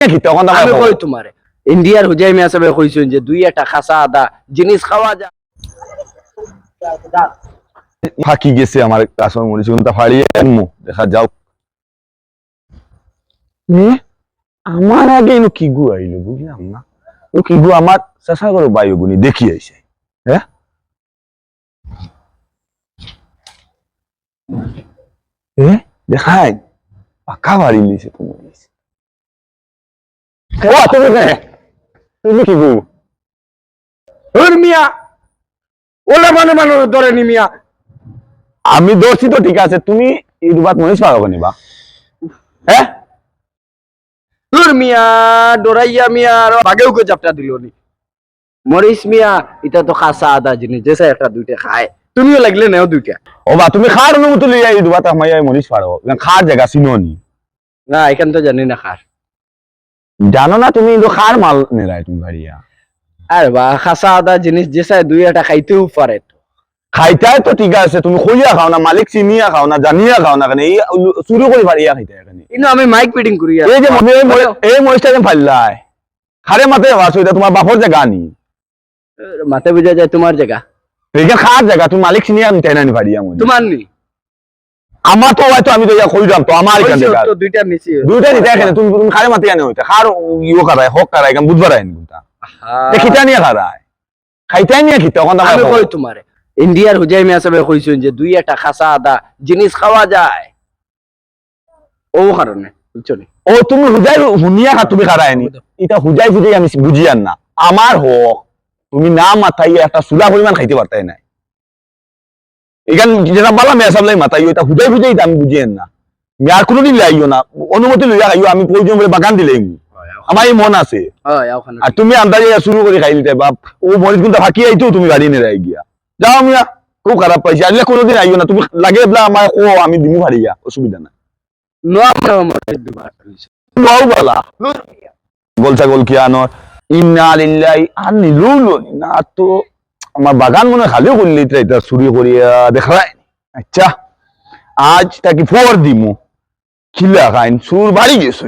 কি তখন আমি কই তোমারে ইন্ডিয়ার হুজাই মিয়া সাহেব কইছেন যে দুই একটা খাসা আদা জিনিস খাওয়া যায় ফাঁকি গেছে আমার কাসর মরিচ কোনটা ফাড়িয়ে আনমু দেখা যাও আমার আগে এনো কি গু আইলো বুঝলাম না ও কি গু আমার চাষা করে বায়ু গুনি দেখি আইছে হ্যাঁ দেখাই পাকা বাড়ি লিছে তুমি তুমি কি গু ওর মিয়া ওলা মানে ধরে নি মিয়া আমি দোষী তো ঠিক আছে তুমি এই দুবাত মনীষ পাবো নিবা হ্যাঁ তোর মিয়া ডরাইয়া মিয়া আর আগেও কে চাপটা দিল নি মরিস মিয়া এটা তো খাসা আদা জিনিস যেসা একটা দুইটা খায় তুমিও লাগলে নেও দুইটা ও বা তুমি খার অনুমতি লইয়া এই দুবাত আমায় মনীষ পারো খার জায়গা চিনোনি না এখান তো জানি না খার জানো না তুমি কিন্তু খার মাল নেরাই তুমি বাড়িয়া আর বা খাসা আদা জিনিস যেসা দুই একটা খাইতেও পারে তো খাইতাই তো ঠিক আছে তুমি খুঁজিয়া খাও না মালিক চিনিয়া খাও না জানিয়া খাও না কেন এই চুরি করে বাড়িয়া খাইতে এখানে কিন্তু আমি মাইক ফিটিং করি এই যে এই মরিচটা যে ফাল্লাই খারে মাতে আছো এটা তোমার বাপর জায়গা নি মাথা বুঝা যায় তোমার জায়গা এইখানে খার জায়গা তুমি মালিক চিনিয়া আমি তাই না বাড়িয়া মনে তোমার নি আমার তো হয়তো আমি তো ইয়া কইরাম তো আমার এখান থেকে তো দুইটা মিশি দুইটা দিতে এখানে তুমি তুমি খারে মাতে আনে হইতা খার ইও করায় হক করায় কেন বুঝবার আইন বুঝতা দেখিতা নিয়ে খারায় খাইতাই নিয়ে খিতা তখন আমি কই তোমারে ইন্ডিয়ার হুজাই মিয়া সাহেব কইছেন যে দুই একটা খাসা আদা জিনিস খাওয়া যায় ও কারণে বুঝছো নি ও তুমি হুজাই হুনিয়া খা তুমি খারায় নি এটা হুজাই ফুজাই আমি বুঝিয়ান না আমার হক তুমি না মাথাই একটা সুলা পরিমাণ খাইতে পারতাই নাই এখানে যেটা বললাম মেয়া সামলাই মাথাই এটা হুজাই ফুজাই আমি বুঝিয়ান না আর কোনোদিন লাইও না অনুমতি লইয়া খাইও আমি প্রয়োজন বলে বাগান দিলে আমার এই মন আছে আর তুমি আন্দাজে শুরু করে খাই দিতে বাপ ও মরিচ গুনটা ফাঁকি আইতো তুমি গাড়ি নিয়ে রাই গিয়া যাও মিয়া খুব খারাপ পাইছি আসলে কোনোদিন আইও না তুমি লাগে বলা আমার ও আমি দিমু পারি গিয়া অসুবিধা নাই নোয়াও বলা গোলচা গোল কি আনর ইন্না লিল্লাহি আনি লুলু না তো আমার বাগান মনে খালিও করলি এটা চুরি করিয়া দেখাই আচ্ছা আজ তাকে ফোর দিমু খিলা খাইন সুর বাড়ি গেছো